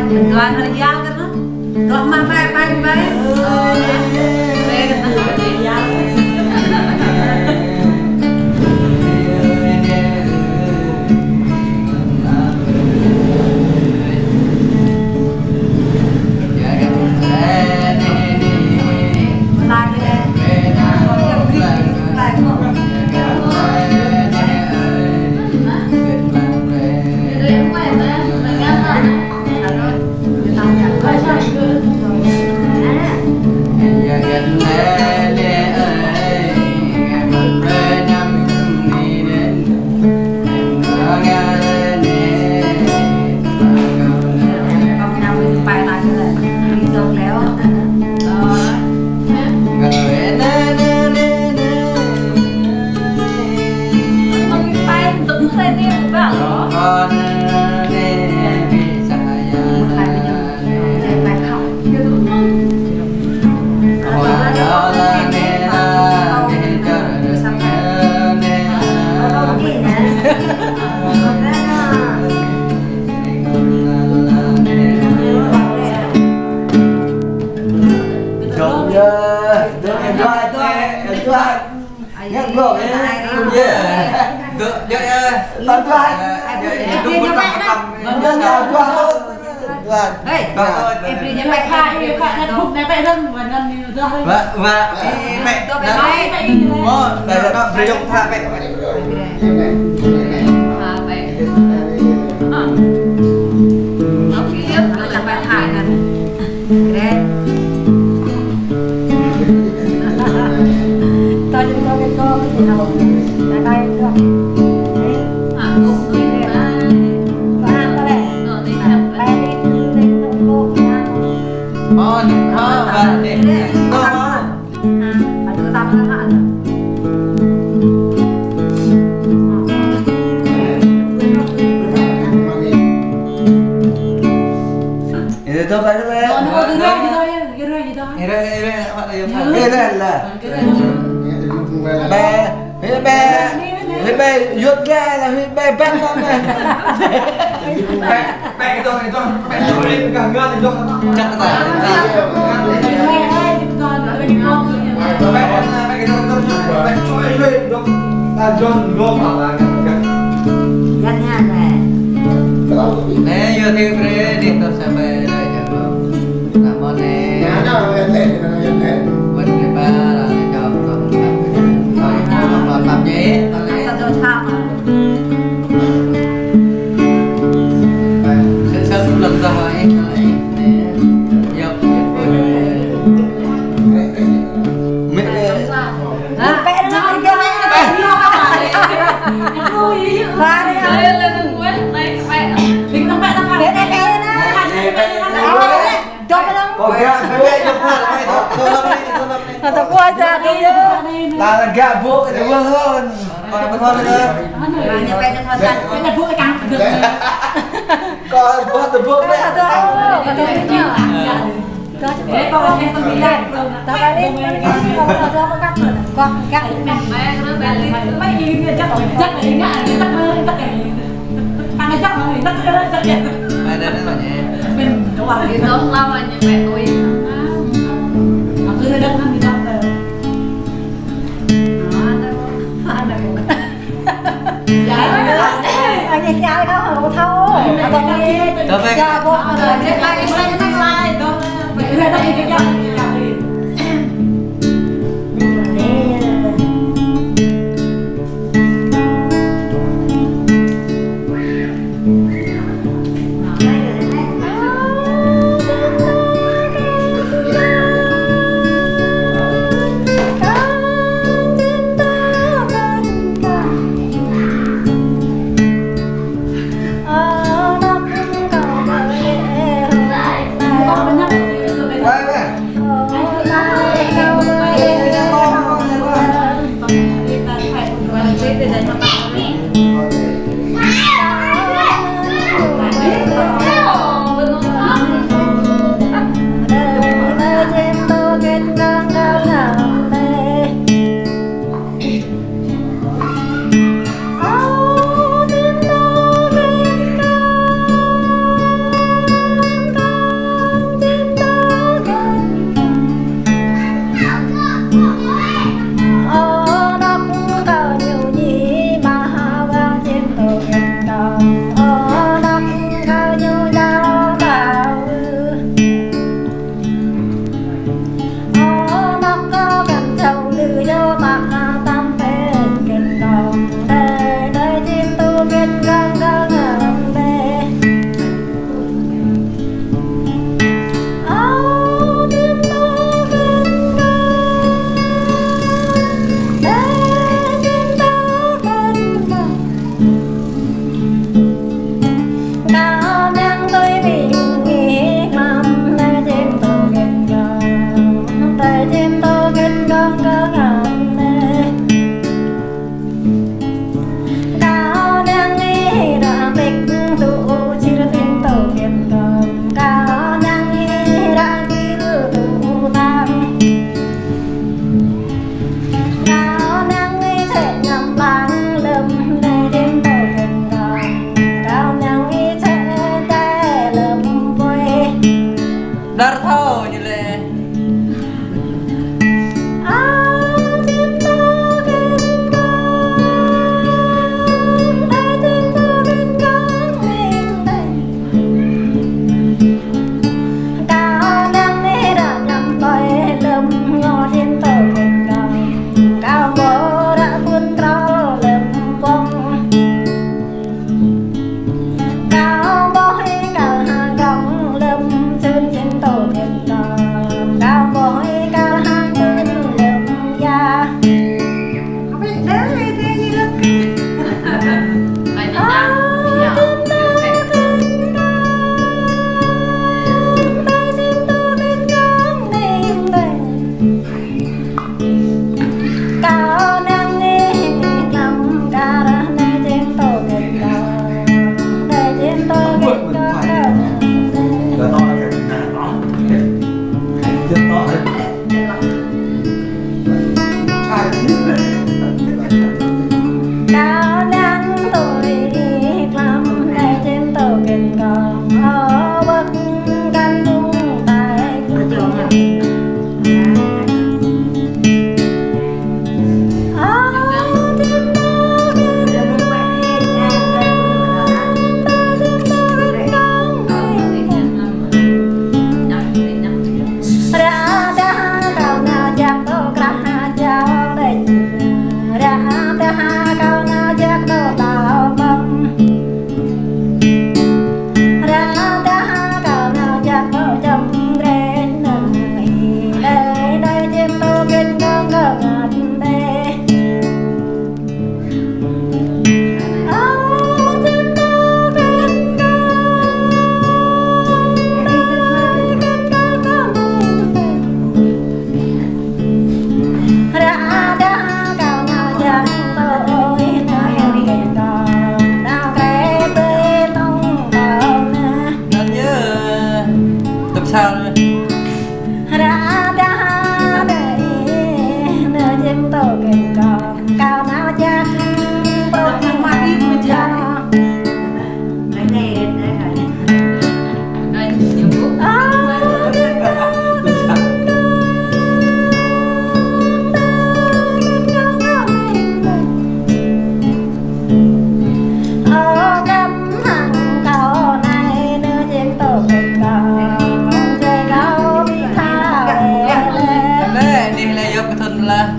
Tuan hari yang kan, tuan mama apa baik? Baik kan hari yang. kêu cái thân là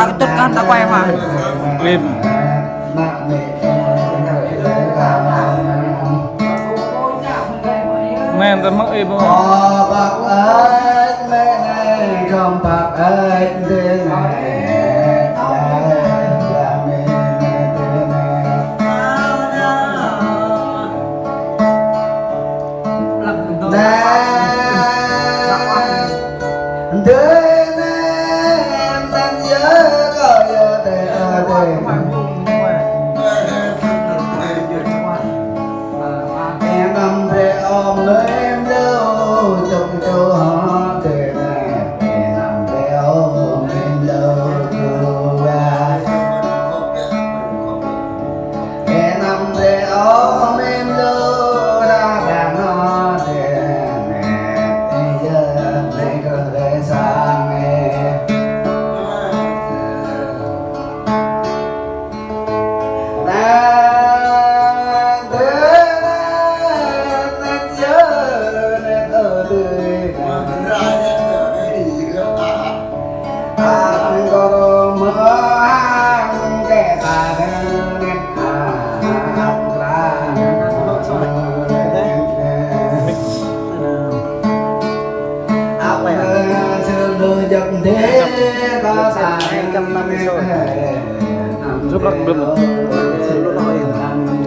ta tốt con ta quay mà Lim men ta mắc im không bạc ơi mẹ này không bạc ơi thế này giúp đỡ được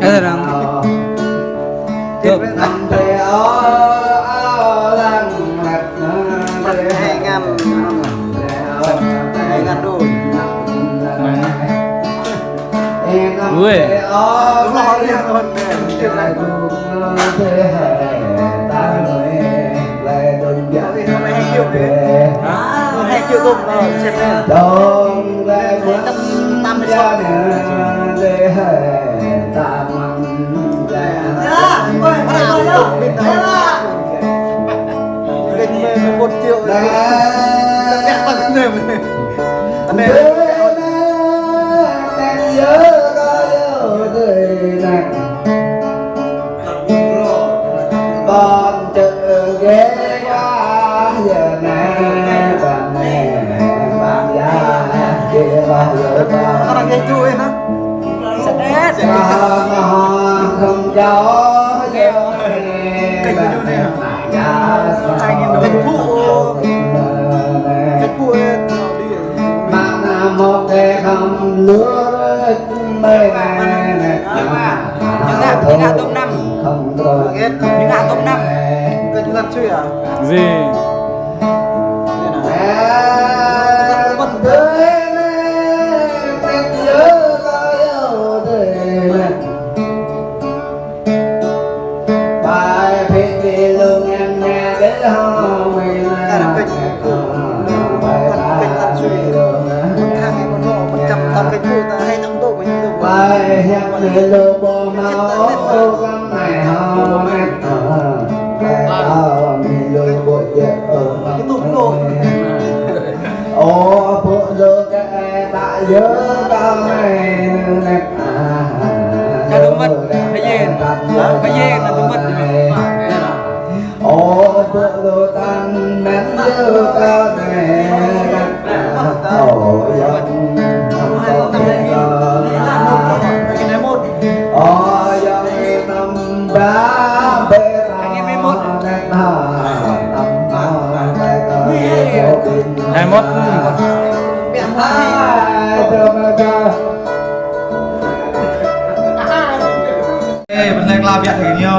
thế nào được năm thế ui hay kêu tôm xem nè đông lại muốn tâm gia đình để ta mong ra ôi ôi ôi bên đó bên 1 triệu đấy em bằng người mình nhớ có nhớ đời này con chợ ghé qua giờ này bạn nè bạn già kia bao giờ ta Orang kayak itu ya, nak. Sedih. không cho giờ Cách video này hả? Cách phụ đi. mang một cái không lúa mây này Những ngã tôm năm. không rồi Những ngã tôm năm. Cách làm chơi à? Gì? Bài hẹn để lô bò máu con này hò mẹ tao mình lô bội dẹp ở cái tụm lô ô bộ lô cái đã nhớ tao này nè Cho đúng mất. Cái gì? Cái gì là đúng mất. ô bộ lô tan nén nhớ tao này ô dòng Hai mốt. Ê, bên này làm việc thì nhiều.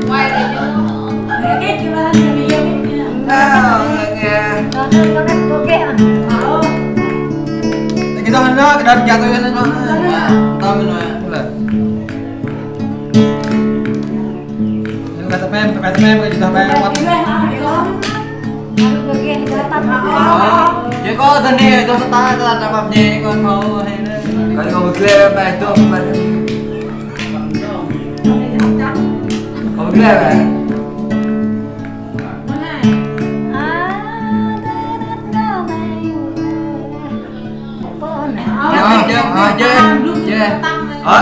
Quay lại cho nó ghét chưa lên thì bây giờ Cái đó nó cái đợt nhà tôi nó to bên ngoài là cái tập em cái tập em chỉ có tên này tôi ta làm bằng gì còn không hay cái còn kia bài tôi bài còn kia bài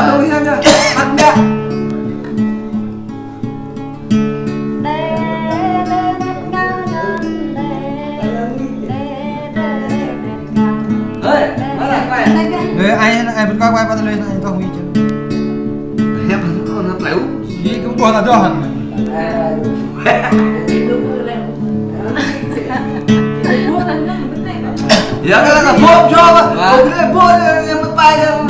tôi xem nha ăn nha người ai vẫn quay qua lên anh không nghĩ chứ em còn nó lẻo gì cũng còn là do hẳn giờ cái là bom cho mà không biết bom em mất bay ra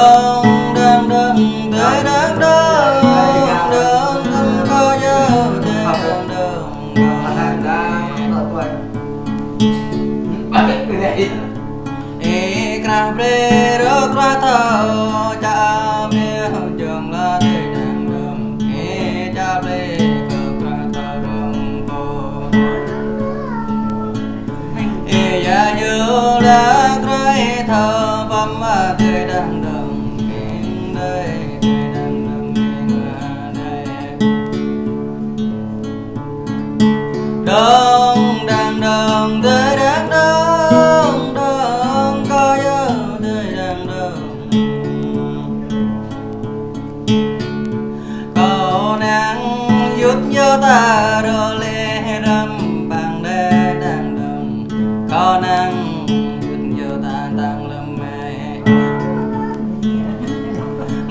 đông đông đông tới đông đông đông đông có nhớ đông đông thành ra nó tuổi bảy người này e cà phê rớt ra thao cha mẹ trường là để đàn đầm e cha lê cờ ra thao rồng cô e ya nhớ lá trái thơ bấm mà để đàn đầm in đây để đàn đầm in đây đông đàn đầm tới đàn đông đông có nhớ tới đàn đông có nắng chút nhớ ta đôi lệ râm bằng đê đàn đông có nắng chút nhớ ta tăng lâm mê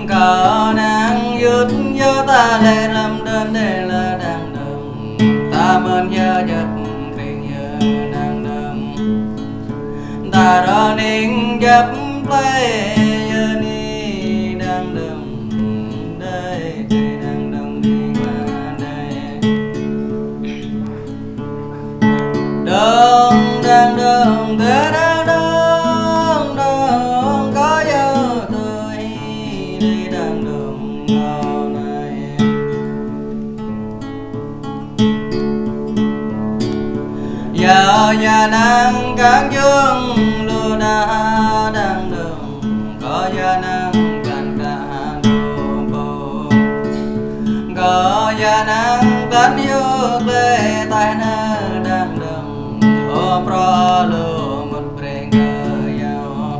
có nắng chút nhớ ta lệ lâm đơn để là đàn đông ta mơn nhớ giấc riêng nhớ đàn đông ta đó nín giấc play nhớ ni đàn đông đây đàn đông đi qua đây đông đàn đông tới đàn đông đông có nhớ tôi đi đàn đông ngao này giờ nhà nắng cán dương lúa đã đang đường có giờ nắng cán cả đồ bồ có giờ nắng cán yêu lệ tai nơ đang đường ô pro lúa một bền cờ giàu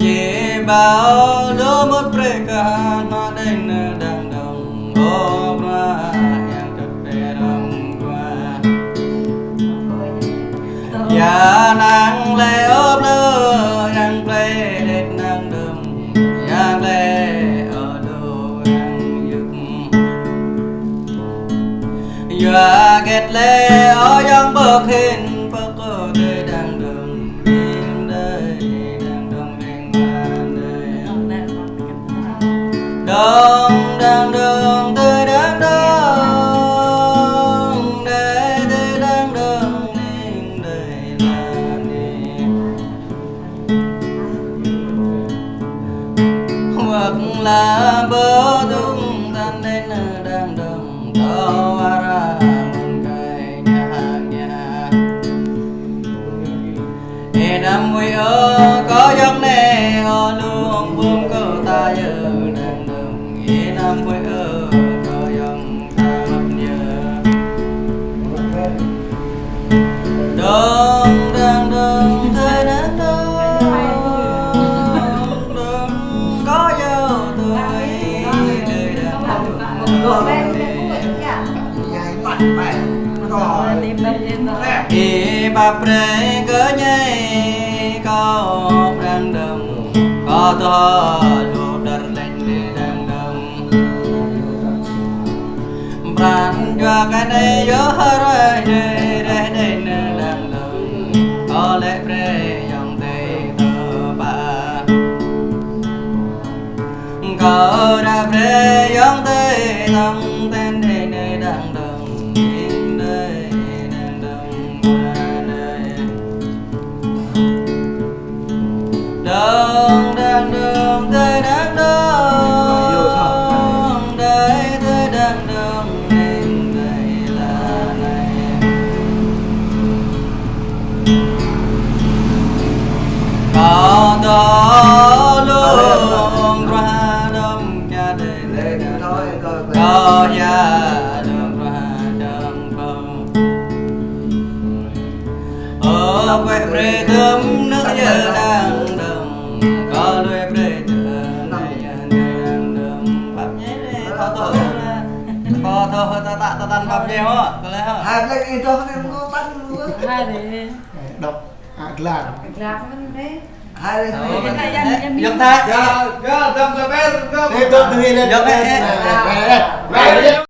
chỉ bao lúa một bền cờ nó đến đang đường ô pro ya nang le ốp lơ yang le đệt nang đầm yang le ở đâu yang dực ya kết le ở yang bờ hình bờ cờ đây đang đầm in đây đang đầm bên ngoài đây đông đang đầm tới đang đông là bờ tung tan đến đang đồng tàu ra một cái nhà e năm mươi có giống nè luôn buông câu ta giờ đang đồng e năm mươi có giống ta mất nhớ đông đang đồng tới đang đông có dấu y bà pre cớ nhây có đang đồng có to đồ đợt lên để đang đồng bàn cho cái này gió rồi đây đang đồng có lẽ pre dòng tây tờ bà có đã pre dòng tây tông tên đây đang đồng in đây đang đồng qua đây đông đang đông tới đang đông đây tới đang đông nên đây là này có đó luôn ra đông cha đây có gia đường ra đông không ở quê pre thơm nước giờ đang đồng có đôi pre thơm này đang đồng bắp nhé thọ tổ có thọ ta tan bắp nhé hả có lẽ hả hai cái gì cho nên có bắn luôn hai đấy đọc làm làm đấy hai đây dùng thay tâm là bên tâm từ lên